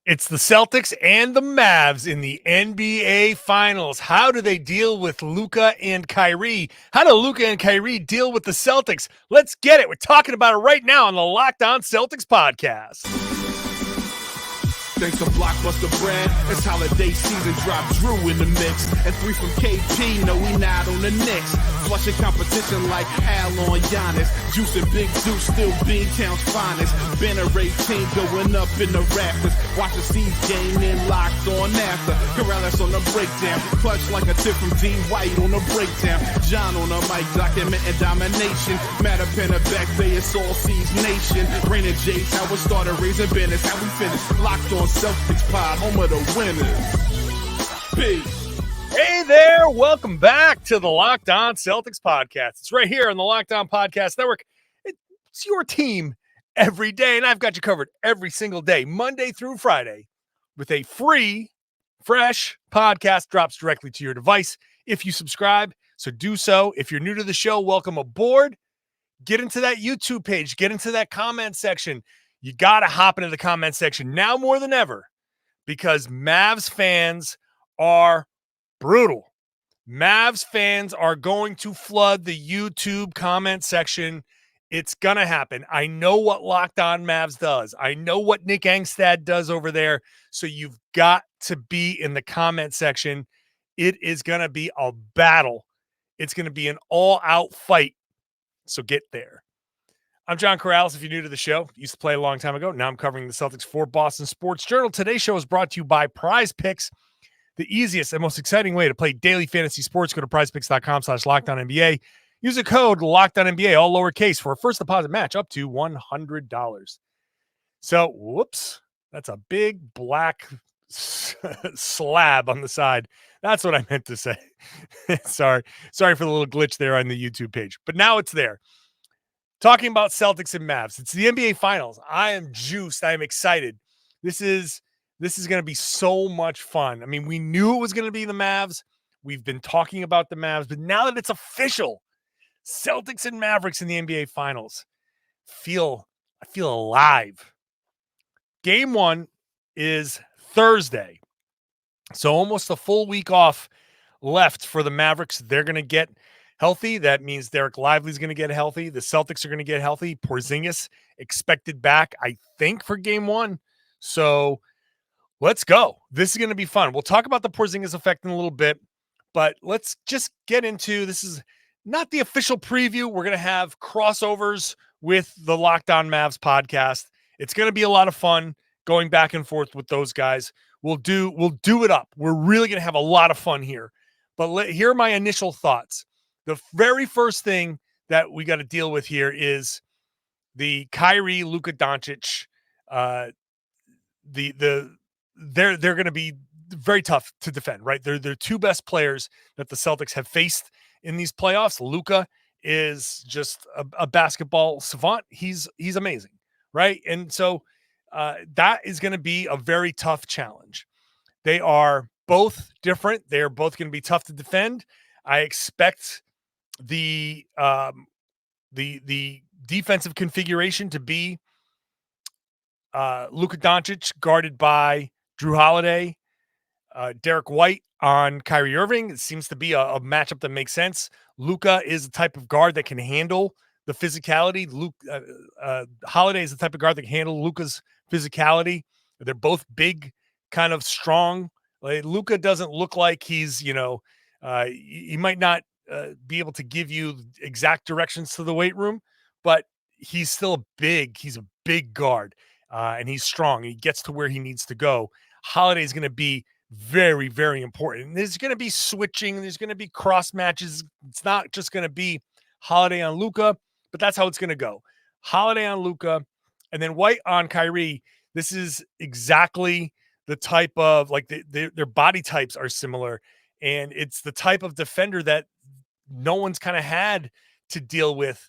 It's the Celtics and the Mavs in the NBA Finals. How do they deal with Luka and Kyrie? How do Luka and Kyrie deal with the Celtics? Let's get it. We're talking about it right now on the Locked On Celtics podcast. Thanks to Blockbuster Brand, it's holiday season, drop Drew in the mix. And 3 from KP, no we not on the Knicks. Flushing competition like Al on Giannis. Juice and Big Juice, still Beantown's finest. Banner 18 going up in the rafters. Watch the C's game in locked on after. Karalis on the breakdown, clutch like a tip from D. White on the breakdown. John on the mic, documenting domination. Matter pen a back day, it's all C's nation. Rain and Jace, how we started raising business, how we finish. Locked on Celtics pod, home of the winners. Peace. Hey there, welcome back to the Locked On Celtics podcast. It's right here on the Locked On Podcast Network. It's your team every day, and I've got you covered every single day, Monday through Friday, with a free, fresh podcast drops directly to your device if you subscribe. So do so. If you're new to the show, welcome aboard. Get into that YouTube page. Get into that comment section. You got to hop into the comment section now more than ever because Mavs fans are brutal. Mavs fans are going to flood the YouTube comment section. It's going to happen. I know what Locked On Mavs does. I know what Nick Angstad does over there. So you've got to be in the comment section. It is going to be a battle. It's going to be an all-out fight. So get there. I'm John Karalis. If you're new to the show, used to play a long time ago. Now I'm covering the Celtics for Boston Sports Journal. Today's show is brought to you by PrizePicks, the easiest and most exciting way to play daily fantasy sports. Go to prizepicks.com/LockedOnNBA. Use a code LockedOnNBA, all lowercase, for a first deposit match up to $100. So, whoops, that's a big black slab on the side. That's what I meant to say. Sorry for the little glitch there on the YouTube page. But now it's there. Talking about Celtics and Mavs. It's the NBA Finals. I am juiced. I am excited. This is going to be so much fun. I mean, we knew it was going to be the Mavs. We've been talking about the Mavs, but now that it's official, Celtics and Mavericks in the NBA Finals. I feel alive. Game 1 is Thursday. So almost a full week off left for the Mavericks. They're going to get healthy. That means Derek Lively's going to get healthy. The Celtics are going to get healthy. Porzingis expected back, I think, for game 1. So let's go. This is going to be fun. We'll talk about the Porzingis effect in a little bit, but let's just get into this. Is not the official preview. We're going to have crossovers with the Locked On Mavs podcast. It's going to be a lot of fun going back and forth with those guys. We'll do it up. We're really going to have a lot of fun here. But here are my initial thoughts. The very first thing that we got to deal with here is the Kyrie Luka Doncic. They're going to be very tough to defend, right? They're two best players that the Celtics have faced in these playoffs. Luka is just a basketball savant. He's amazing, right? And so that is going to be a very tough challenge. They are both different. They are both going to be tough to defend. I expect the defensive configuration to be Luka Doncic guarded by Drew Holiday, Derek White on Kyrie Irving. It seems to be a matchup that makes sense. Luka is the type of guard that can handle the physicality. Holiday is the type of guard that can handle Luka's physicality. They're both big, kind of strong. Like, Luka doesn't look like he's, he might not be able to give you exact directions to the weight room, but he's still he's a big guard, and he's strong. He gets to where he needs to go. Holiday is going to be very, very important. And there's going to be switching. There's going to be cross matches. It's not just going to be Holiday on Luka, but that's how it's going to go. Holiday on Luka, and then White on Kyrie. This is exactly the type of, like, their body types are similar, and it's the type of defender that no one's kind of had to deal with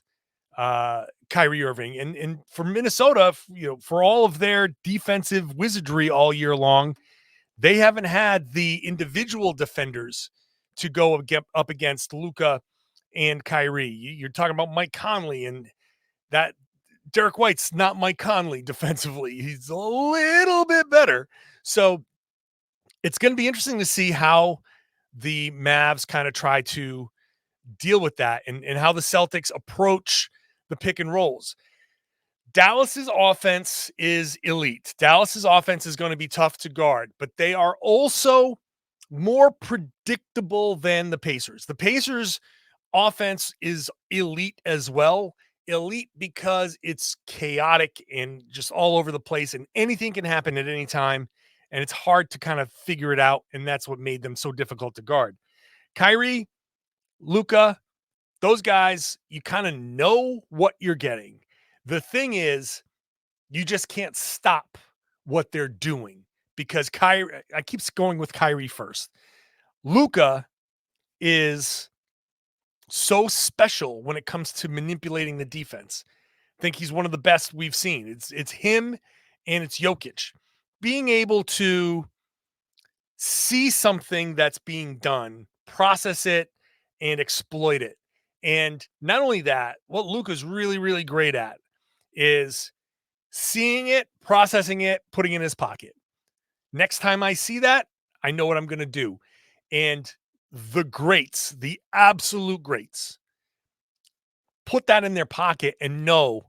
Kyrie Irving. And for Minnesota, for all of their defensive wizardry all year long, they haven't had the individual defenders to go up against Luka and Kyrie. You're talking about Mike Conley, and that Derek White's not Mike Conley defensively. He's a little bit better. So it's going to be interesting to see how the Mavs kind of try to deal with that and how the Celtics approach the pick and rolls. Dallas's offense is elite. Dallas's offense is going to be tough to guard, but they are also more predictable than the Pacers. The Pacers offense is elite as well. Elite because it's chaotic and just all over the place, and anything can happen at any time, and it's hard to kind of figure it out, and that's what made them so difficult to guard. Kyrie, Luka, those guys, you kind of know what you're getting. The thing is, you just can't stop what they're doing because Kyrie, I keep going with Kyrie first. Luka is so special when it comes to manipulating the defense. I think he's one of the best we've seen. It's him and it's Jokic. Being able to see something that's being done, process it, and exploit it. And not only that, what Luka's really, really great at is seeing it, processing it, putting it in his pocket. Next time I see that, I know what I'm going to do. And the greats, the absolute greats, put that in their pocket and know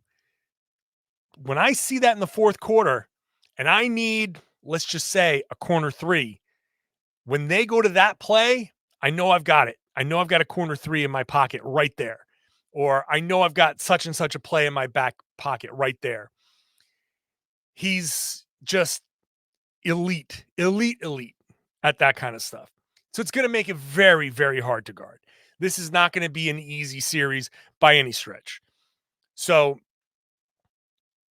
when I see that in the fourth quarter and I need, let's just say, a corner three, when they go to that play, I know I've got it. I know I've got a corner three in my pocket right there. Or I know I've got such and such a play in my back pocket right there. He's just elite at that kind of stuff. So it's going to make it very, very hard to guard. This is not going to be an easy series by any stretch. So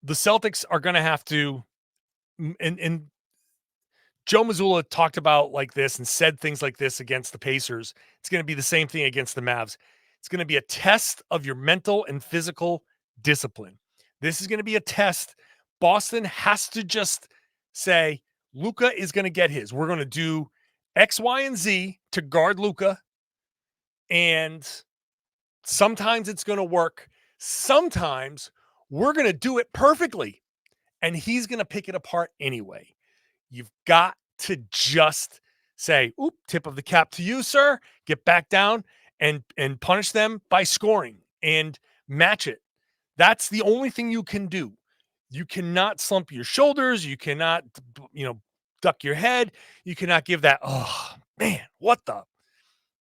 the Celtics are going to have to, and Joe Mazzulla talked about like this and said things like this against the Pacers. It's going to be the same thing against the Mavs. It's going to be a test of your mental and physical discipline. This is going to be a test. Boston has to just say, Luka is going to get his. We're going to do X, Y, and Z to guard Luka. And sometimes it's going to work. Sometimes we're going to do it perfectly. And he's going to pick it apart anyway. You've got to just say, oop, tip of the cap to you, sir. Get back down and punish them by scoring and match it. That's the only thing you can do. You cannot slump your shoulders. You cannot, duck your head. You cannot give that, oh, man, what the?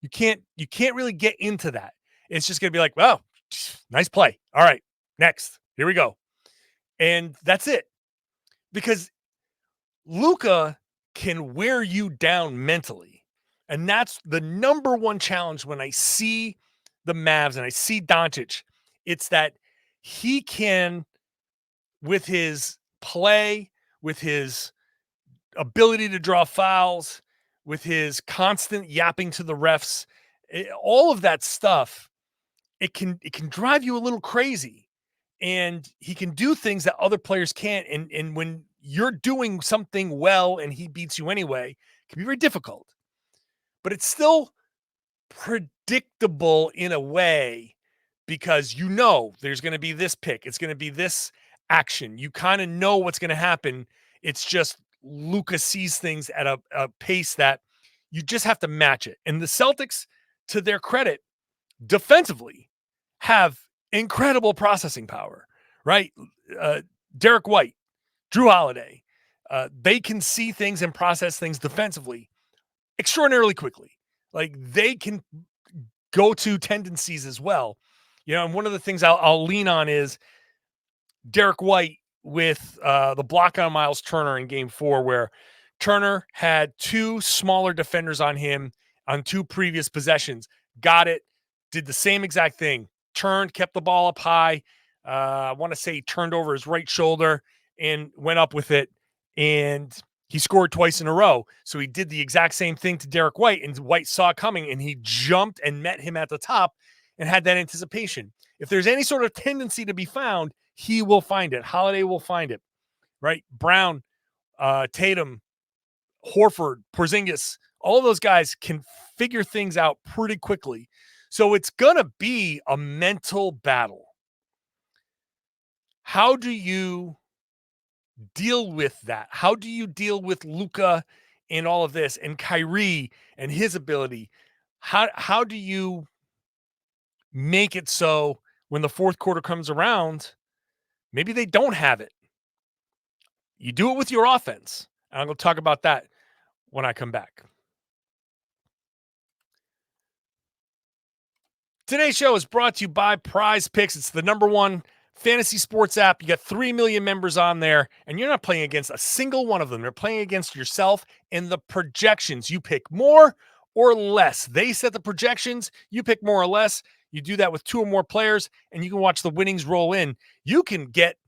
You can't really get into that. It's just going to be like, well, nice play. All right, next. Here we go. And that's it. Because Luka can wear you down mentally. And that's the number one challenge when I see the Mavs and I see Doncic. It's that he can, with his play, with his ability to draw fouls, with his constant yapping to the refs, all of that stuff, it can drive you a little crazy. And he can do things that other players can't. And when you're doing something well and he beats you anyway, it can be very difficult. But it's still predictable in a way because you know there's going to be this pick. It's going to be this action. You kind of know what's going to happen. It's just Luka sees things at a pace that you just have to match it. And the Celtics, to their credit, defensively have incredible processing power, right? Derek White, Drew Holiday, they can see things and process things defensively extraordinarily quickly. Like they can go to tendencies as well. And one of the things I'll lean on is Derek White with the block on Miles Turner in game 4, where Turner had 2 smaller defenders on him on 2 previous possessions, got it, did the same exact thing, turned, kept the ball up high. I want to say he turned over his right shoulder and went up with it, and he scored twice in a row. So he did the exact same thing to Derek White, and White saw it coming, and he jumped and met him at the top and had that anticipation. If there's any sort of tendency to be found, he will find it. Holiday will find it, right? Brown, Tatum, Horford, Porzingis, all those guys can figure things out pretty quickly. So it's going to be a mental battle. How do you deal with that? How do you deal with Luka and all of this, and Kyrie and his ability? How do you make it so when the fourth quarter comes around, maybe they don't have it? You do it with your offense. And I'm going to talk about that when I come back. Today's show is brought to you by PrizePicks. It's the #1 fantasy sports app. You got 3 million members on there, and you're not playing against a single one of them. You're playing against yourself and the projections. You pick more or less. They set the projections. You pick more or less. You do that with 2 or more players, and you can watch the winnings roll in. You can get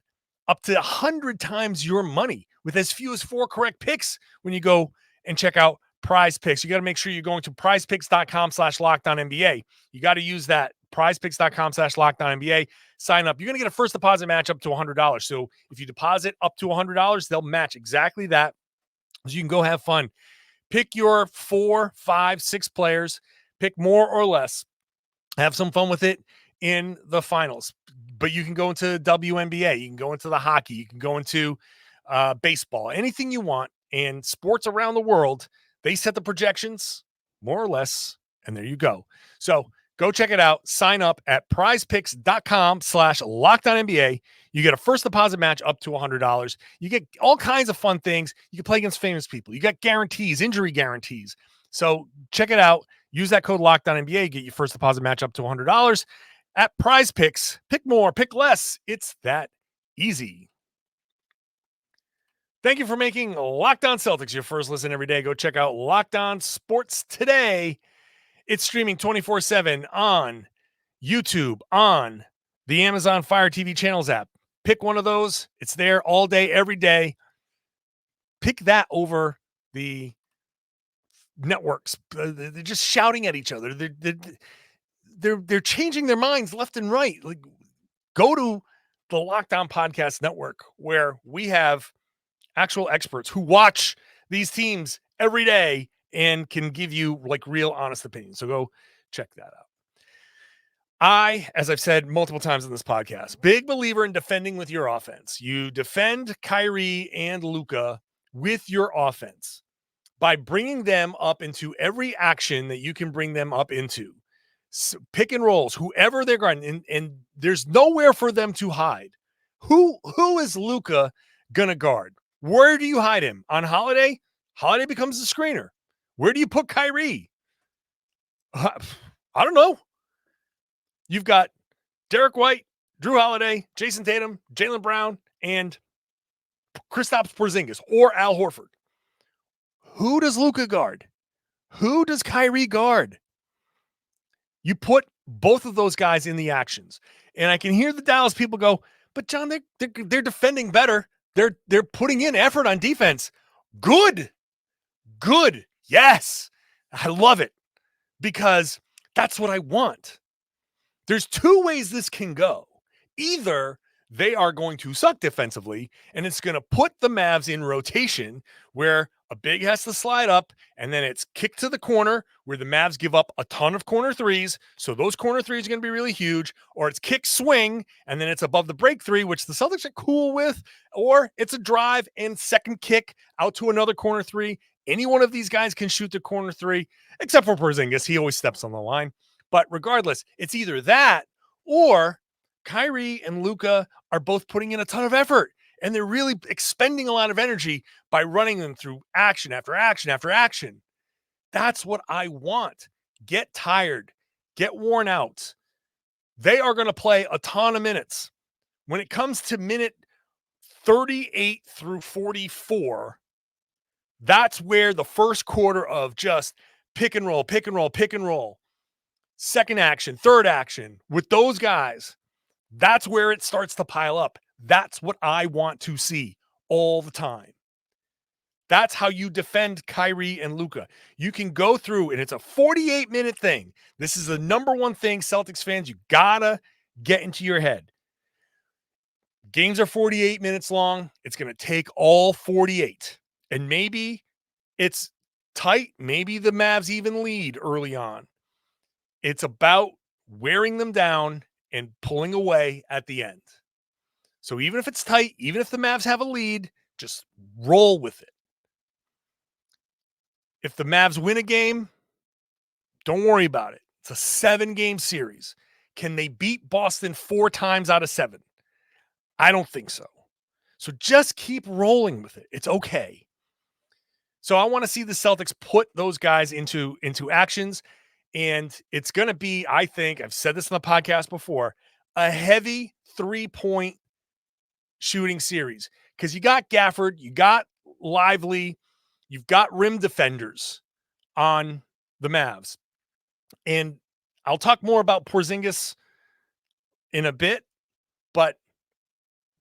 up to 100 times your money with as few as 4 correct picks when you go and check out PrizePicks. You got to make sure you're going to prizepicks.com/LockedOnNBA. You got to use that prizepicks.com/LockedOnNBA. Sign up. You're going to get a first deposit match up to $100. So if you deposit up to $100, they'll match exactly that. So you can go have fun. Pick your 4, 5, 6 players. Pick more or less. Have some fun with it in the finals. But you can go into WNBA. You can go into the hockey. You can go into baseball. Anything you want. And sports around the world, they set the projections more or less. And there you go. So go check it out. Sign up at prizepicks.com/LockedOnNBA. You get a first deposit match up to $100. You get all kinds of fun things. You can play against famous people. You got guarantees, injury guarantees. So check it out. Use that code LockedOnNBA. Get your first deposit match up to $100 at PrizePicks. Pick more, pick less. It's that easy. Thank you for making Locked On Celtics your first listen every day. Go check out Locked On Sports today. It's streaming 24/7 on YouTube, on the Amazon Fire TV channels app. Pick one of those. It's there all day, every day. Pick that over the networks. They're just shouting at each other. They're changing their minds left and right. Like, go to the Locked On Podcast Network, where we have actual experts who watch these teams every day and can give you like real honest opinions. So go check that out. As I've said multiple times in this podcast, big believer in defending with your offense. You defend Kyrie and Luka with your offense by bringing them up into every action that you can bring them up into. So pick and rolls, whoever they're guarding, and there's nowhere for them to hide. Who is Luka gonna guard? Where do you hide him? On Holiday? Holiday becomes the screener. Where do you put Kyrie? I don't know. You've got Derek White, Drew Holiday, Jayson Tatum, Jaylen Brown, and Kristaps Porzingis or Al Horford. Who does Luka guard? Who does Kyrie guard? You put both of those guys in the actions. And I can hear the Dallas people go, but John, they're defending better. They're putting in effort on defense. Good. Yes. I love it, because that's what I want. There's 2 ways this can go. Either they are going to suck defensively, and it's going to put the Mavs in rotation where a big has to slide up, and then it's kicked to the corner where the Mavs give up a ton of corner threes. So those corner threes are going to be really huge. Or it's kick swing, and then it's above the break 3, which the Celtics are cool with. Or it's a drive and second kick out to another corner 3. Any one of these guys can shoot the corner 3, except for Porzingis. He always steps on the line. But regardless, it's either that or Kyrie and Luka are both putting in a ton of effort, and they're really expending a lot of energy by running them through action after action after action. That's what I want. Get tired. Get worn out. They are going to play a ton of minutes. When it comes to minute 38 through 44, that's where the first quarter of just pick and roll, pick and roll, pick and roll, second action, third action with those guys, that's where it starts to pile up. That's what I want to see all the time. That's how you defend Kyrie and Luka. You can go through, and it's a 48-minute thing. This is the #1 thing, Celtics fans, you gotta get into your head. Games are 48 minutes long. It's going to take all 48. And maybe it's tight. Maybe the Mavs even lead early on. It's about wearing them down and pulling away at the end. So even if it's tight, even if the Mavs have a lead, just roll with it. If the Mavs win a game, don't worry about it. It's a 7-game series. Can they beat Boston 4 times out of 7? I don't think so. So just keep rolling with it. It's okay. So I want to see the Celtics put those guys into actions. And it's going to be, I think, I've said this in the podcast before, a heavy 3-point shooting series. Because you got Gafford, you got Lively, you've got rim defenders on the Mavs. And I'll talk more about Porzingis in a bit, but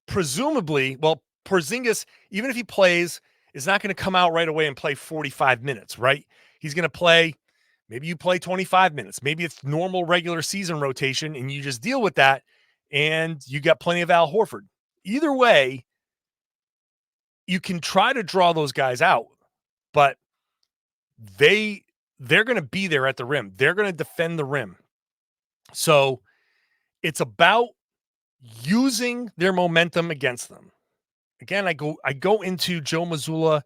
presumably, Porzingis, even if he plays, is not going to come out right away and play 45 minutes, right? He's going to play, maybe you play 25 minutes. Maybe it's normal regular season rotation and you just deal with that and you got plenty of Al Horford. Either way, you can try to draw those guys out, but they're going to be there at the rim. They're going to defend the rim. So it's about using their momentum against them. Again, I go into Joe Mazzulla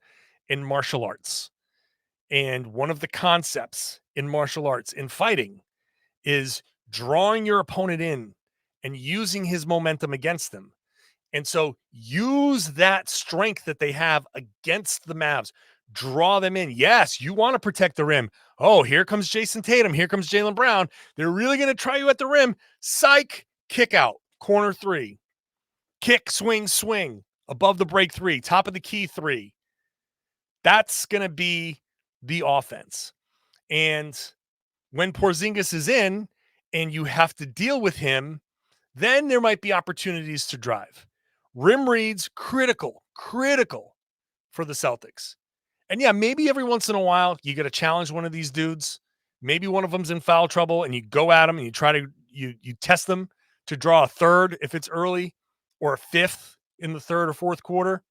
in martial arts. And one of the concepts in martial arts, in fighting, is drawing your opponent in and using his momentum against them. And so use that strength that they have against the Mavs. Draw them in. Yes, you want to protect the rim. Oh, here comes Jayson Tatum. Here comes Jaylen Brown. They're really going to try you at the rim. Psych, kick out, corner 3. Kick, swing, above the break 3, top of the key 3. That's going to be the offense. And when Porzingis is in and you have to deal with him, then there might be opportunities to drive. Rim reads, critical for the Celtics. And yeah, maybe every once in a while you got to challenge one of these dudes. Maybe one of them's in foul trouble and you go at them and you try to, you test them to draw a third if it's early or a fifth in the third or fourth quarter.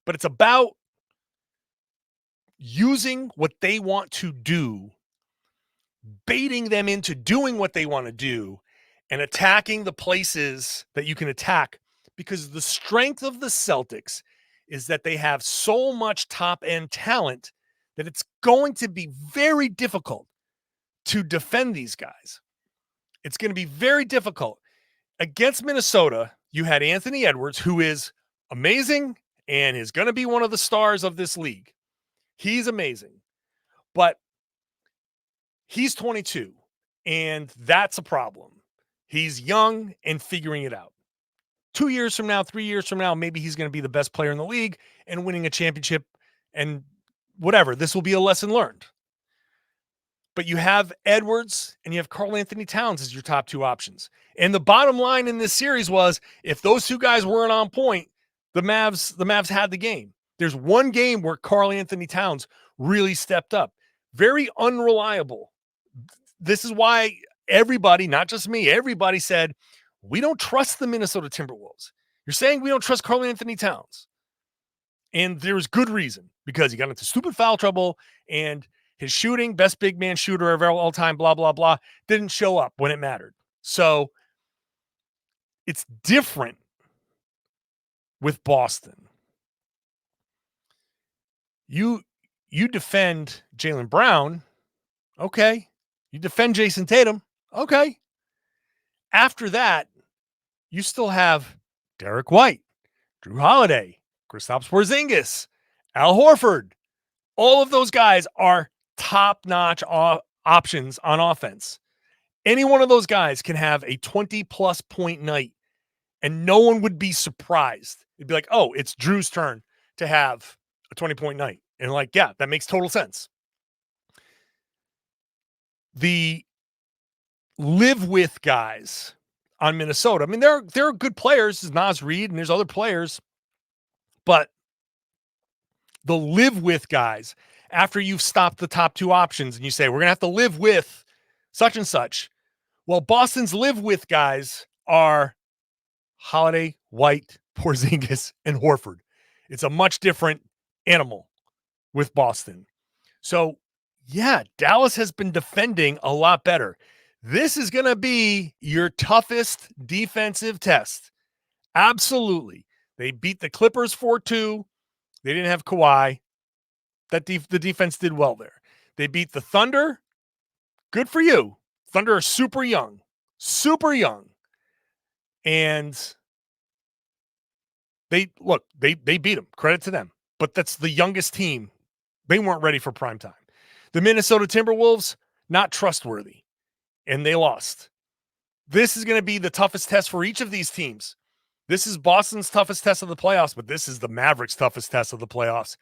But it's about using what they want to do, baiting them into doing what they want to do, and attacking the places that you can attack, because the strength of the Celtics is that they have so much top-end talent that it's going to be very difficult to defend these guys. It's going to be very difficult. Against Minnesota, you had Anthony Edwards, who is amazing and is going to be one of the stars of this league. He's amazing. But he's 22, and that's a problem. He's young and figuring it out. 2 years from now, 3 years from now, maybe he's going to be the best player in the league and winning a championship and whatever. This will be a lesson learned. But you have Edwards and you have Karl Anthony Towns as your top 2 options. And the bottom line in this series was, if those 2 guys weren't on point, the Mavs had the game. There's one game where Karl Anthony Towns really stepped up. Very unreliable. This is why everybody, not just me, everybody said, we don't trust the Minnesota Timberwolves. You're saying we don't trust Karl Anthony Towns. And there's good reason, because he got into stupid foul trouble and his shooting, best big man shooter of all time, blah, blah, blah, didn't show up when it mattered. So it's different with Boston. You defend Jaylen Brown, okay. You defend Jayson Tatum, okay. After that, you still have Derek White, Drew Holiday, Kristaps Porzingis, Al Horford. All of those guys are top-notch options on offense. Any one of those guys can have a 20-plus point night, and no one would be surprised. It'd be like, oh, it's Drew's turn to have a 20-point night. And like, yeah, that makes total sense. The live with guys on Minnesota, I mean, there are good players. There's Naz Reid and there's other players, but the live with guys, after you've stopped the top 2 options and you say, we're going to have to live with such and such. Well, Boston's live with guys are Holiday, White, Porzingis, and Horford. It's a much different animal with Boston. So yeah, Dallas has been defending a lot better. This is going to be your toughest defensive test Absolutely. They beat the Clippers 4-2. They didn't have Kawhi. The defense did well there. They beat the Thunder. Good for you. Thunder are super young. Super young. And they beat them. Credit to them. But that's the youngest team. They weren't ready for prime time. The Minnesota Timberwolves, not trustworthy. And they lost. This is going to be the toughest test for each of these teams. This is Boston's toughest test of the playoffs, but this is the Mavericks' toughest test of the playoffs.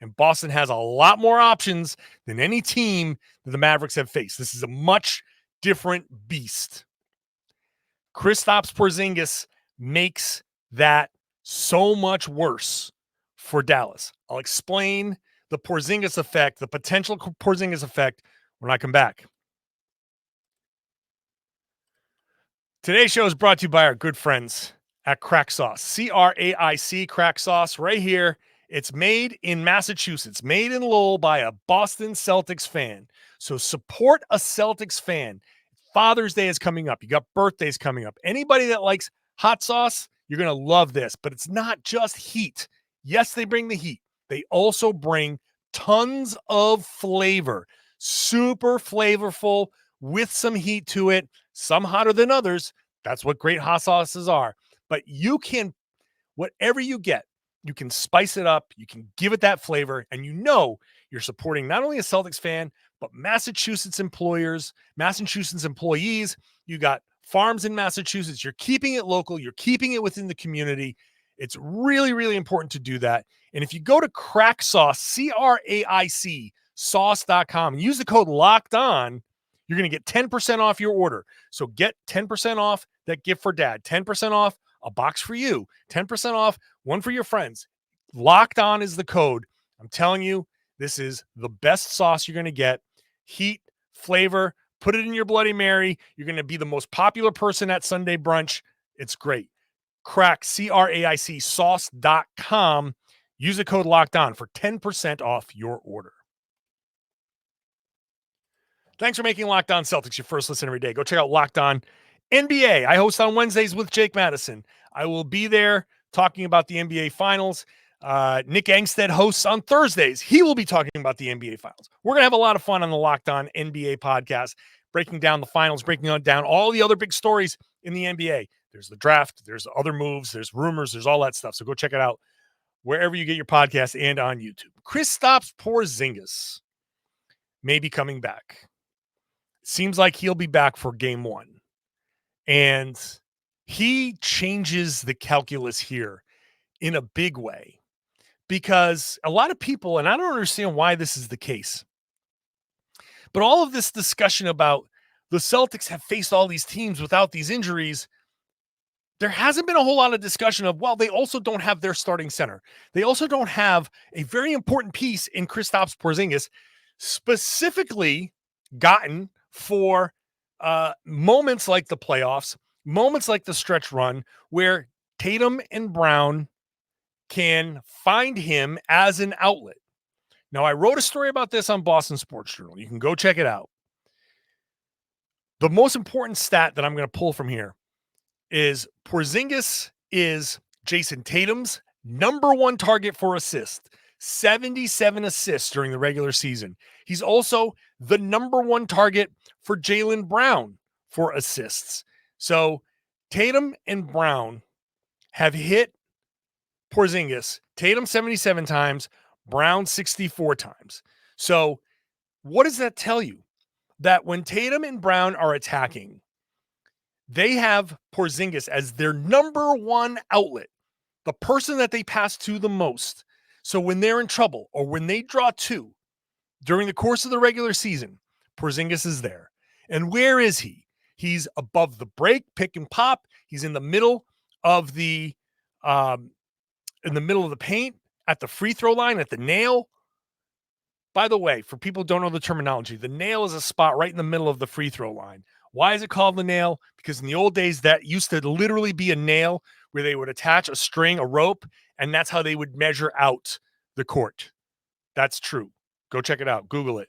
And Boston has a lot more options than any team that the Mavericks have faced. This is a much different beast. Kristaps Porzingis makes that so much worse for Dallas. I'll explain the Porzingis effect, the potential Porzingis effect, when I come back. Today's show is brought to you by our good friends at Crack Sauce. CRAIC, Crack Sauce, right here. It's made in Massachusetts, made in Lowell by a Boston Celtics fan. So support a Celtics fan. Father's Day is coming up. You got birthdays coming up. Anybody that likes hot sauce, you're going to love this. But it's not just heat. Yes, they bring the heat. They also bring tons of flavor. Super flavorful with some heat to it. Some hotter than others. That's what great hot sauces are. But you can, whatever you get, you can spice it up. You can give it that flavor. And you know you're supporting not only a Celtics fan, but Massachusetts employers, Massachusetts employees. You got farms in Massachusetts. You're keeping it local. You're keeping it within the community. It's really, really important to do that. And if you go to Crack Sauce, CRAIC, sauce.com, and use the code LOCKED ON, you're going to get 10% off your order. So get 10% off that gift for dad, 10% off a box for you, 10% off one for your friends. Locked On is the code. I'm telling you, this is the best sauce you're going to get. Heat, flavor, put it in your Bloody Mary. You're going to be the most popular person at Sunday brunch. It's great. Crack, CRAIC, sauce.com. Use the code Locked On for 10% off your order. Thanks for making Locked On Celtics your first listen every day. Go check out Locked On NBA. I host on Wednesdays with Jake Madison. I will be there talking about the NBA Finals. Nick Angstead hosts on Thursdays. He will be talking about the NBA Finals. We're going to have a lot of fun on the Locked On NBA podcast, breaking down the finals, breaking down all the other big stories in the NBA. There's the draft, there's other moves, there's rumors, there's all that stuff. So go check it out wherever you get your podcast and on YouTube. Kristaps Porzingis may be coming back. Seems like he'll be back for game one. And he changes the calculus here in a big way. Because a lot of people, and I don't understand why this is the case, but all of this discussion about the Celtics have faced all these teams without these injuries, there hasn't been a whole lot of discussion of, well, they also don't have their starting center. They also don't have a very important piece in Kristaps Porzingis, specifically gotten for moments like the playoffs, moments like the stretch run, where Tatum and Brown can find him as an outlet. Now, I wrote a story about this on Boston Sports Journal. You can go check it out. The most important stat that I'm going to pull from here is Porzingis is Jayson Tatum's number one target for assists, 77 assists during the regular season. He's also the number one target for Jaylen Brown for assists. So Tatum and Brown have hit Porzingis, Tatum 77 times, Brown 64 times. So what does that tell you? That when Tatum and Brown are attacking, they have Porzingis as their number one outlet, the person that they pass to the most. So when they're in trouble or when they draw two during the course of the regular season, Porzingis is there. And where is he? He's above the break, pick and pop. He's in the middle of the paint, at the free throw line, at the nail. By the way, for people who don't know the terminology, the nail is a spot right in the middle of the free throw line. Why is it called the nail? Because in the old days, that used to literally be a nail where they would attach a string, a rope, and that's how they would measure out the court. That's true. Go check it out. Google it.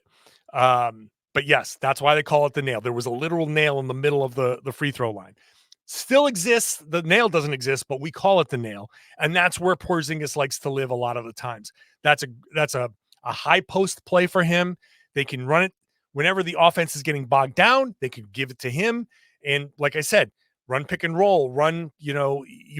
But yes, that's why they call it the nail. There was a literal nail in the middle of the free throw line. still exists. The nail doesn't exist, but we call it the nail. And that's where Porzingis likes to live a lot of the times. That's a high post play for him. They can run it whenever the offense is getting bogged down. They could give it to him. And like I said, run pick and roll, you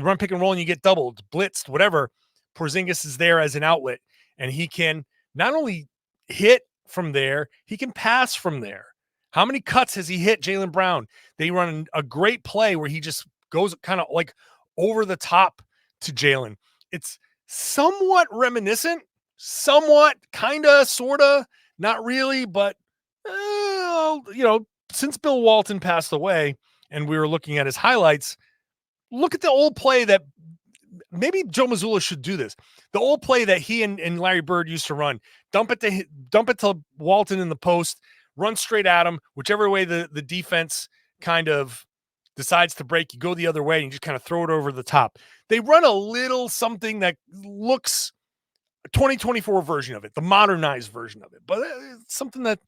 run pick and roll and you get doubled, blitzed, whatever. Porzingis is there as an outlet, and he can not only hit from there, he can pass from there. How many cuts has he hit Jaylen Brown? They run a great play where he just goes kind of like over the top to Jaylen. It's somewhat reminiscent, somewhat, kind of, sort of, not really, but, since Bill Walton passed away and we were looking at his highlights, look at the old play that maybe Joe Mazzulla should do this. The old play that he and Larry Bird used to run, dump it to Walton in the post, run straight at him, whichever way the defense kind of decides to break, you go the other way and you just kind of throw it over the top. They run a little something that looks a 2024 version of it, the modernized version of it, but it's something that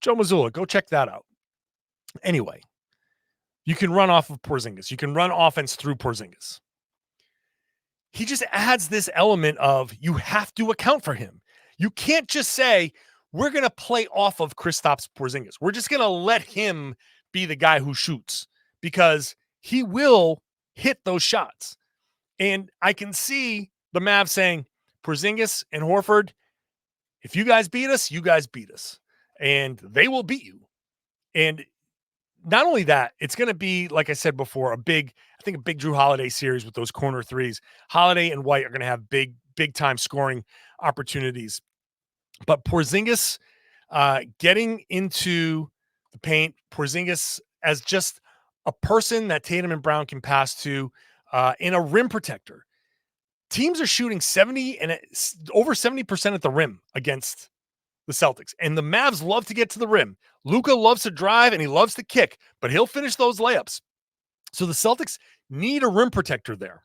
Joe Mazzulla, go check that out. Anyway, you can run off of Porzingis. You can run offense through Porzingis. He just adds this element of you have to account for him. You can't just say, we're going to play off of Kristaps Porzingis. We're just going to let him be the guy who shoots, because he will hit those shots. And I can see the Mavs saying, Porzingis and Horford, if you guys beat us, you guys beat us. And they will beat you. And not only that, it's going to be, like I said before, a big Drew Holiday series with those corner threes. Holiday and White are going to have big time scoring opportunities. But Porzingis getting into the paint, Porzingis as just a person that Tatum and Brown can pass to, in a rim protector. Teams are shooting over 70% at the rim against the Celtics. And the Mavs love to get to the rim. Luka loves to drive and he loves to kick, but he'll finish those layups. So the Celtics need a rim protector there.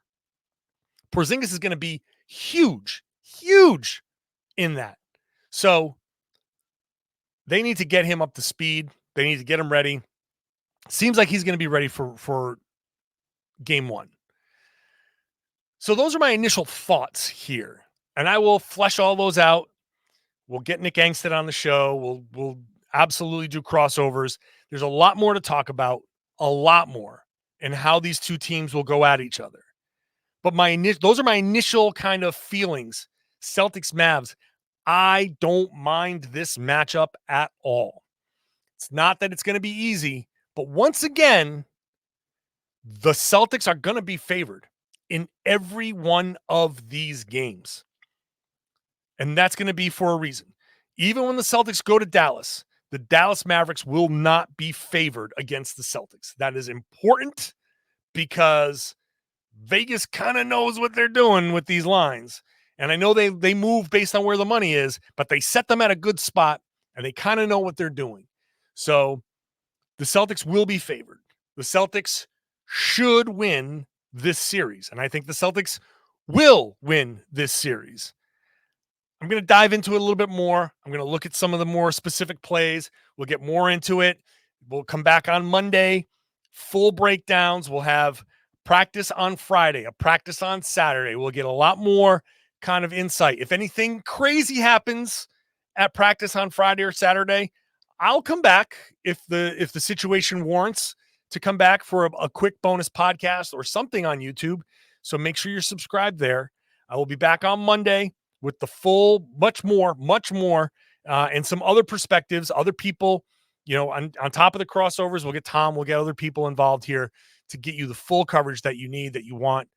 Porzingis is going to be huge in that. So they need to get him up to speed. They need to get him ready. Seems like he's going to be ready for game one. So those are my initial thoughts here. And I will flesh all those out. We'll get Nick Angstead on the show. We'll absolutely do crossovers. There's a lot more to talk about, a lot more, and how these two teams will go at each other. But those are my initial kind of feelings. Celtics, Mavs. I don't mind this matchup at all. It's not that it's going to be easy, but once again, the Celtics are going to be favored in every one of these games. And that's going to be for a reason. Even when the Celtics go to Dallas, the Dallas Mavericks will not be favored against the Celtics. That is important because Vegas kind of knows what they're doing with these lines. And I know they move based on where the money is, but they set them at a good spot and they kind of know what they're doing. So the Celtics will be favored. The Celtics should win this series. And I think the Celtics will win this series. I'm going to dive into it a little bit more. I'm going to look at some of the more specific plays. We'll get more into it. We'll come back on Monday, full breakdowns. We'll have practice on Friday, a practice on Saturday. We'll get a lot more kind of insight. If anything crazy happens at practice on Friday or Saturday, I'll come back if the situation warrants to come back for a quick bonus podcast or something on YouTube. So make sure you're subscribed there. I will be back on Monday with the full, much more, and some other perspectives, other people, on top of the crossovers. We'll get Tom, we'll get other people involved here to get you the full coverage that you need, that you want.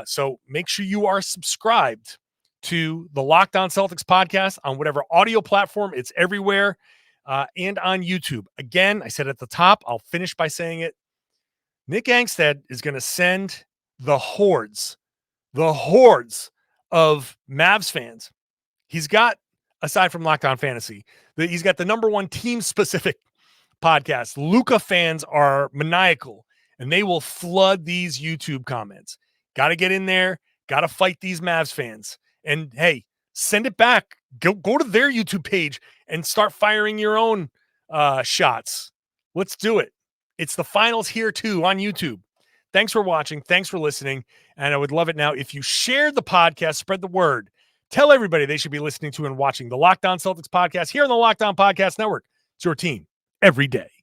So make sure you are subscribed to the Locked On Celtics podcast on whatever audio platform. It's everywhere, and on YouTube. Again, I said at the top, I'll finish by saying it. Nick Angstead is going to send the hordes of Mavs fans. He's got, aside from Locked On Fantasy, he's got the number one team-specific podcast. Luka fans are maniacal, and they will flood these YouTube comments. Got to get in there. Got to fight these Mavs fans. And, hey, send it back. Go to their YouTube page and start firing your own shots. Let's do it. It's the finals here, too, on YouTube. Thanks for watching. Thanks for listening. And I would love it now if you share the podcast, spread the word. Tell everybody they should be listening to and watching the Locked On Celtics podcast here on the Locked On Podcast Network. It's your team every day.